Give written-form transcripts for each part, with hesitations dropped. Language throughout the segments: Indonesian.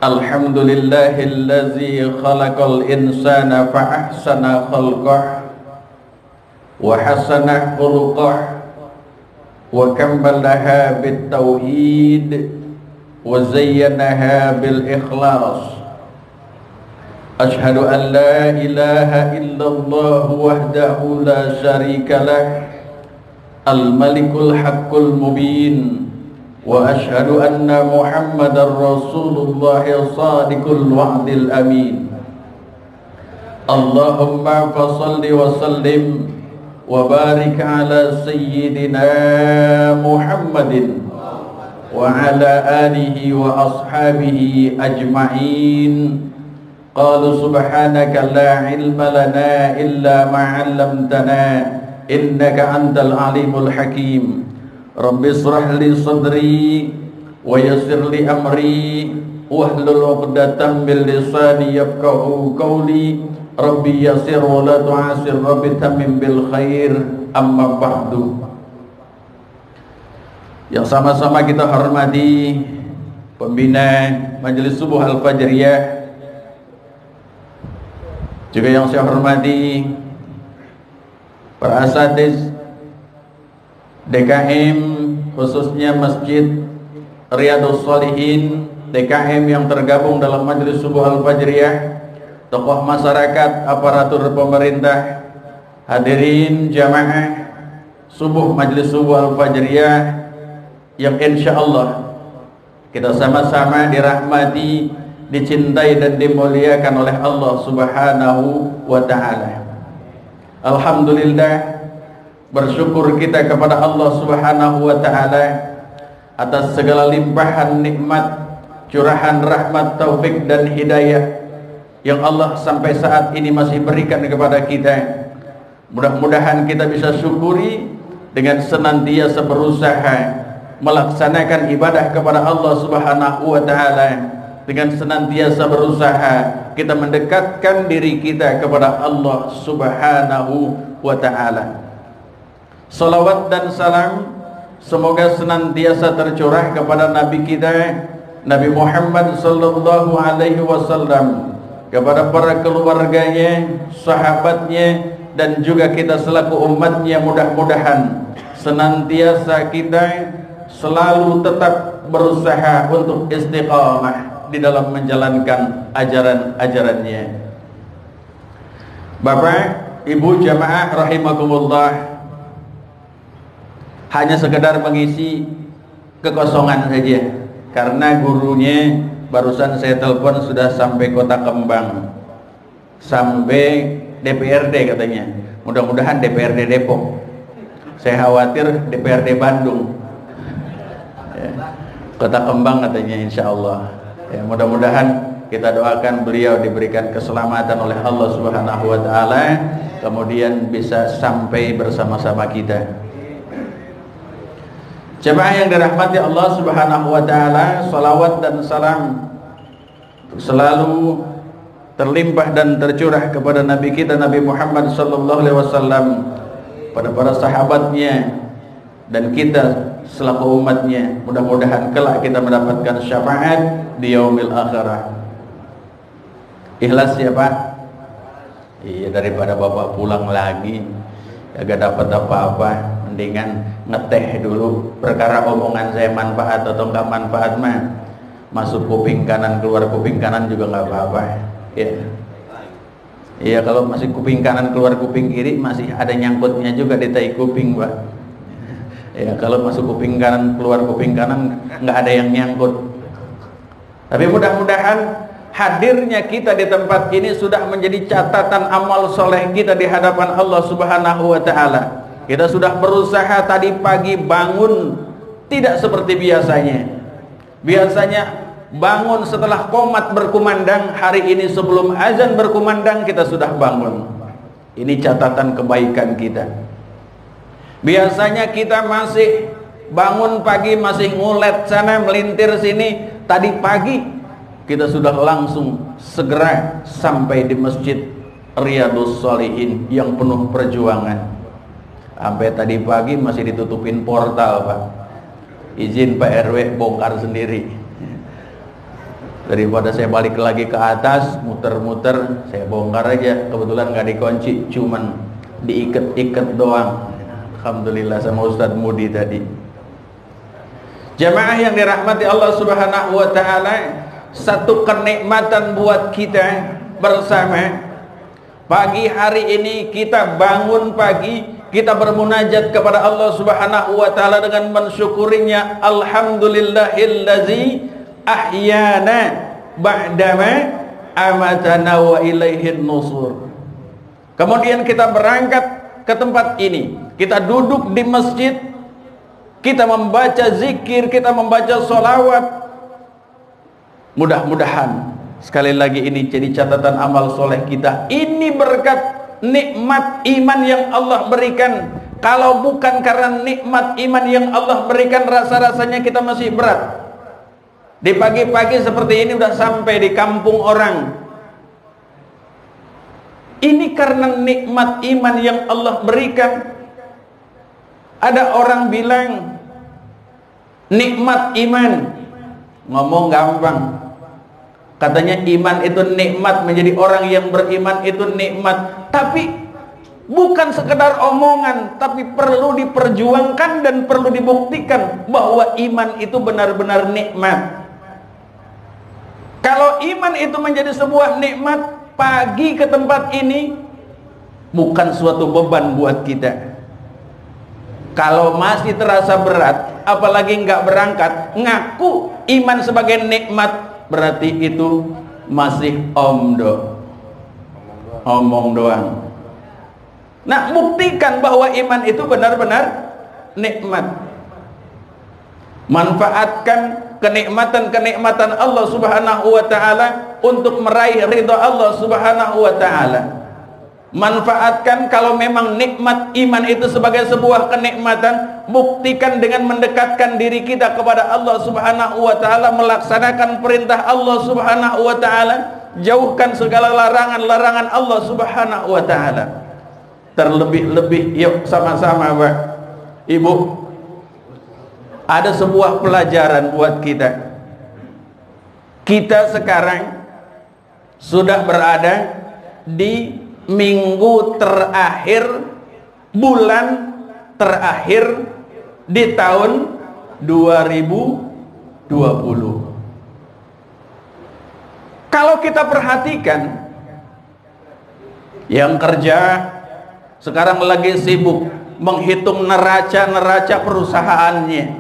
Alhamdulillahillazi khalaqal insana fa'ahsana khalqah wa hasana khuluqah wa kammalaha bit-tauhid wa zayyanaha bil-ikhlas. Ashhadu an la ilaha illallah wahdahu la syarika lah, al-malikul haqqul mubin. Wa ashhadu anna Muhammadar Rasulullah sadiqul wa'dil amin. Allahumma fassalli wa sallim wa barik ala sayyidina Muhammadin wa ala alihi wa ashabihi ajma'in. Qalu subhanaka la ilma lana illa ma 'allamtana innaka antal alimul hakim. Rabbi israh li sadri wa yassir li amri wahlul 'uqdatam min lisani yafqahu qawli. Rabbi yassir wa la tu'assir, Rabbi tammim bil khair. Amma ba'du. Yang sama-sama kita hormati pembina Majelis Subuh Al-Fajriyah, juga yang saya hormati para asatiz DKM, khususnya Masjid Riyadhus Shalihin DKM yang tergabung dalam Majelis Subuh Al-Fajriyah, tokoh masyarakat, aparatur pemerintah, hadirin jamaah subuh Majelis Subuh Al-Fajriyah yang insya Allah kita sama-sama dirahmati, dicintai dan dimuliakan oleh Allah Subhanahu wa ta'ala. Alhamdulillah, bersyukur kita kepada Allah Subhanahu wa ta'ala atas segala limpahan nikmat, curahan rahmat, taufik dan hidayah yang Allah sampai saat ini masih berikan kepada kita. Mudah-mudahan kita bisa syukuri dengan senantiasa berusaha melaksanakan ibadah kepada Allah Subhanahu wa ta'ala, dengan senantiasa berusaha kita mendekatkan diri kita kepada Allah Subhanahu wa ta'ala. Salawat dan salam semoga senantiasa tercurah kepada Nabi kita Nabi Muhammad sallallahu alaihi wasallam, kepada para keluarganya, sahabatnya, dan juga kita selaku umatnya. Mudah-mudahan senantiasa kita selalu tetap berusaha untuk istiqamah di dalam menjalankan ajaran-ajarannya. Bapak, Ibu jamaah rahimakumullah, hanya sekedar mengisi kekosongan saja, karena gurunya barusan saya telepon sudah sampai Kota Kembang, sampai DPRD katanya. Mudah-mudahan DPRD Depok, saya khawatir DPRD Bandung ya. Kota Kembang katanya, insya Allah ya. Mudah-mudahan kita doakan beliau diberikan keselamatan oleh Allah Subhanahu wa ta'ala, kemudian bisa sampai bersama-sama kita. Jemaah yang dirahmati Allah Subhanahu wa ta'ala, salawat dan salam selalu terlimpah dan tercurah kepada Nabi kita Nabi Muhammad sallallahu alaihi wasallam, pada para sahabatnya dan kita selaku umatnya. Mudah-mudahan kelak kita mendapatkan syafaat di yaumil akhirah. Ikhlas ya Pak? Iya, daripada Bapak pulang lagi agak dapat apa-apa, mendingan ngeteh dulu. Perkara omongan saya manfaat atau enggak manfaat mah, masuk kuping kanan keluar kuping kanan juga enggak apa-apa ya. Iya, kalau masih kuping kanan keluar kuping kiri masih ada nyangkutnya juga di tai kuping Pak ya. Kalau masuk kuping kanan keluar kuping kanan enggak ada yang nyangkut. Tapi mudah-mudahan hadirnya kita di tempat ini sudah menjadi catatan amal soleh kita di hadapan Allah Subhanahu wa ta'ala. Kita sudah berusaha tadi pagi bangun tidak seperti biasanya. Biasanya bangun setelah qomat berkumandang, hari ini sebelum azan berkumandang kita sudah bangun. Ini catatan kebaikan kita. Biasanya kita masih bangun pagi, masih ngulet sana melintir sini. Tadi pagi kita sudah langsung segera sampai di Masjid Riyadhus Shalihin yang penuh perjuangan. Sampai tadi pagi masih ditutupin portal Pak, izin Pak RW bongkar sendiri. Daripada saya balik lagi ke atas, muter-muter, saya bongkar aja. Kebetulan nggak dikunci, cuman diikat-ikat doang. Alhamdulillah sama Ustadz Mudi tadi. Jamaah yang dirahmati Allah Subhanahu wa taala, satu kenikmatan buat kita bersama. Pagi hari ini kita bangun pagi, kita bermunajat kepada Allah Subhanahu wa taala dengan mensyukurinya. Alhamdulillahillazi ahyana ba'dama amatana wa ilaihin nusur. Kemudian kita berangkat ke tempat ini, kita duduk di masjid, kita membaca zikir, kita membaca sholawat. Mudah-mudahan sekali lagi ini jadi catatan amal soleh kita. Ini berkat nikmat iman yang Allah berikan. Kalau bukan karena nikmat iman yang Allah berikan, rasa-rasanya kita masih berat. Di pagi-pagi seperti ini udah sampai di kampung orang. Ini karena nikmat iman yang Allah berikan. Ada orang bilang nikmat iman, ngomong gampang. Katanya iman itu nikmat, menjadi orang yang beriman itu nikmat. Tapi bukan sekedar omongan, tapi perlu diperjuangkan dan perlu dibuktikan bahwa iman itu benar-benar nikmat. Kalau iman itu menjadi sebuah nikmat, pagi ke tempat ini bukan suatu beban buat kita. Kalau masih terasa berat, apalagi nggak berangkat, ngaku iman sebagai nikmat, berarti itu masih omong doang. Nah, buktikan bahwa iman itu benar-benar nikmat. Manfaatkan kenikmatan-kenikmatan Allah Subhanahu wa taala untuk meraih ridha Allah Subhanahu wa taala. Manfaatkan kalau memang nikmat iman itu sebagai sebuah kenikmatan, buktikan dengan mendekatkan diri kita kepada Allah Subhanahu wa taala, melaksanakan perintah Allah Subhanahu wa taala, jauhkan segala larangan-larangan Allah Subhanahu wa taala. Terlebih-lebih yuk sama-sama Pak, Ibu, ada sebuah pelajaran buat kita. Kita sekarang sudah berada di minggu terakhir, bulan terakhir di tahun 2020. Kalau kita perhatikan, yang kerja sekarang lagi sibuk menghitung neraca perusahaannya,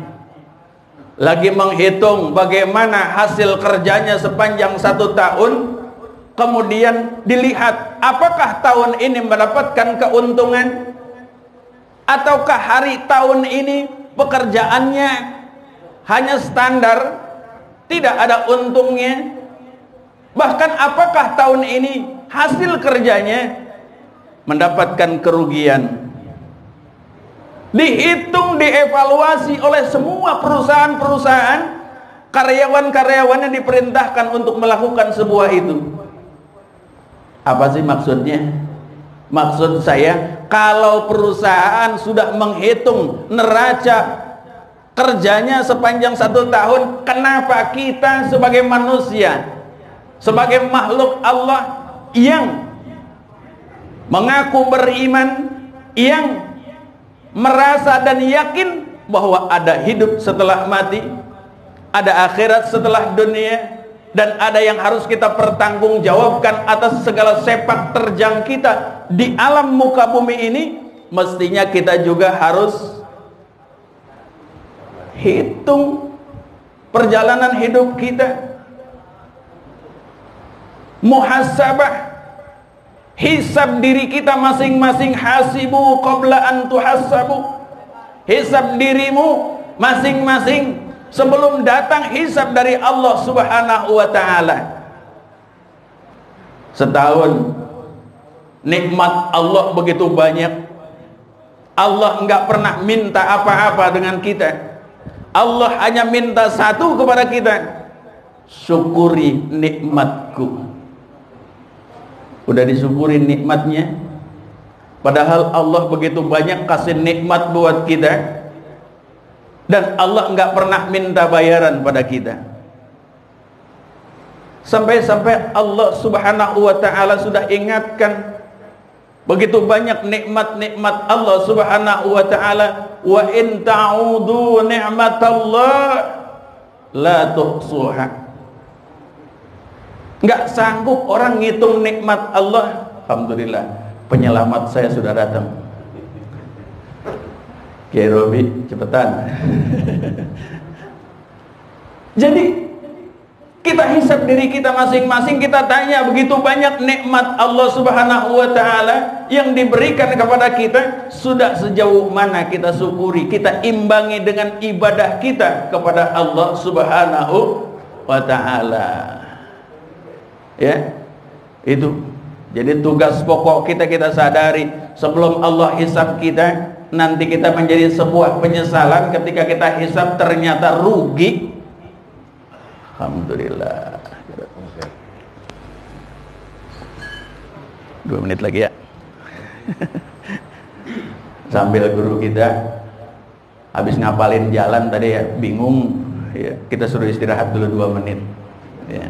lagi menghitung bagaimana hasil kerjanya sepanjang 1 tahun, kemudian dilihat apakah tahun ini mendapatkan keuntungan, ataukah hari tahun ini pekerjaannya hanya standar, tidak ada untungnya, bahkan apakah tahun ini hasil kerjanya mendapatkan kerugian. Dihitung, dievaluasi oleh semua perusahaan-perusahaan, karyawan-karyawannya diperintahkan untuk melakukan sebuah itu. Apa sih maksudnya? Maksud saya, kalau perusahaan sudah menghitung neraca kerjanya sepanjang 1 tahun, kenapa kita sebagai manusia, sebagai makhluk Allah yang mengaku beriman, yang merasa dan yakin bahwa ada hidup setelah mati, ada akhirat setelah dunia, dan ada yang harus kita pertanggungjawabkan atas segala sepak terjang kita di alam muka bumi ini, mestinya kita juga harus hitung perjalanan hidup kita, muhasabah, hisab diri kita masing-masing. Hasibu qabla an tuhasabu, hisab dirimu masing-masing sebelum datang hisab dari Allah Subhanahu wa taala. Setahun nikmat Allah begitu banyak, Allah enggak pernah minta apa-apa dengan kita. Allah hanya minta satu kepada kita, syukuri nikmatku. Udah disyukuri nikmatnya, padahal Allah begitu banyak kasih nikmat buat kita, dan Allah enggak pernah minta bayaran pada kita. Sampai-sampai Allah Subhanahu wa ta'ala sudah ingatkan begitu banyak nikmat-nikmat Allah Subhanahu wa ta'ala. Wa in ta'udu ni'matallah la tuhsuha. Enggak sanggup orang ngitung nikmat Allah. Alhamdulillah, penyelamat saya sudah datang. Kiai Robi, cepetan. Jadi kita hisab diri kita masing-masing, kita tanya begitu banyak nikmat Allah Subhanahu wa ta'ala yang diberikan kepada kita, sudah sejauh mana kita syukuri, kita imbangi dengan ibadah kita kepada Allah Subhanahu wa ta'ala. Ya, itu. Jadi tugas pokok kita sadari sebelum Allah hisab kita, nanti kita menjadi sebuah penyesalan ketika kita hisab ternyata rugi. Alhamdulillah. 2 menit lagi ya. Sambil guru kita habis ngapalin jalan tadi ya, bingung ya, kita suruh istirahat dulu 2 menit ya.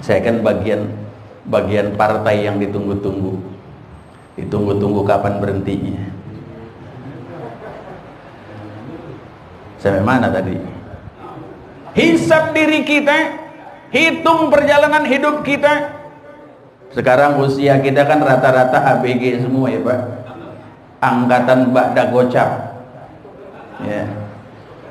Saya kan bagian partai yang ditunggu-tunggu kapan berhentinya. Sampai mana tadi? Hisab diri kita, hitung perjalanan hidup kita. Sekarang usia kita kan rata-rata ABG semua ya Pak, angkatan ba'da gocap ya.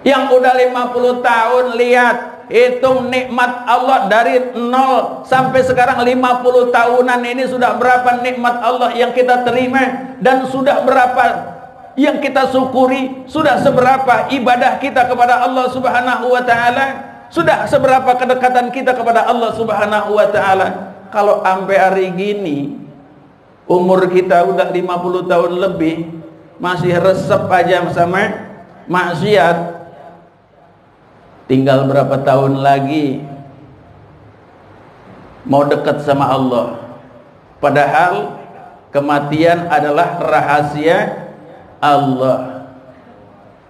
Yang udah 50 tahun, lihat, hitung nikmat Allah dari 0 sampai sekarang 50 tahunan ini, sudah berapa nikmat Allah yang kita terima, dan sudah berapa yang kita syukuri, sudah seberapa ibadah kita kepada Allah Subhanahu wa ta'ala, sudah seberapa kedekatan kita kepada Allah Subhanahu wa ta'ala. Kalau sampai hari gini umur kita udah 50 tahun lebih masih resep aja sama maksiat, tinggal berapa tahun lagi mau dekat sama Allah, padahal kematian adalah rahasia Allah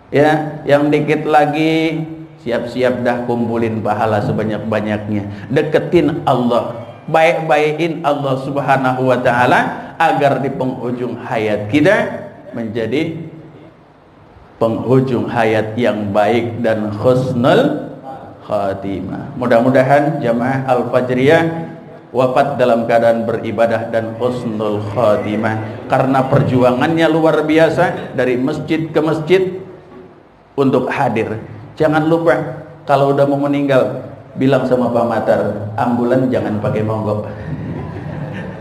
ya. Yang dikit lagi siap-siap dah kumpulin pahala sebanyak-banyaknya, deketin Allah, baik-baikin Allah Subhanahu wa ta'ala agar di penghujung hayat kita menjadi penghujung hayat yang baik dan husnul khatimah. Mudah-mudahan jamaah Al-Fajriyah wafat dalam keadaan beribadah dan husnul khatimah, karena perjuangannya luar biasa dari masjid ke masjid untuk hadir. Jangan lupa kalau udah mau meninggal bilang sama Pak Matar, ambulan jangan pakai monggok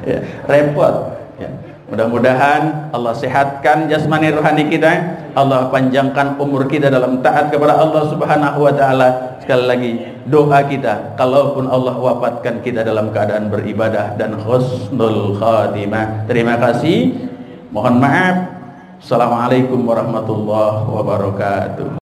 ya, repot ya. Mudah-mudahan Allah sehatkan jasmani rohani kita, Allah panjangkan umur kita dalam taat kepada Allah Subhanahu wa ta'ala. Sekali lagi doa kita, kalaupun Allah wafatkan kita dalam keadaan beribadah dan husnul khatimah. Terima kasih, mohon maaf. Assalamualaikum warahmatullahi wabarakatuh.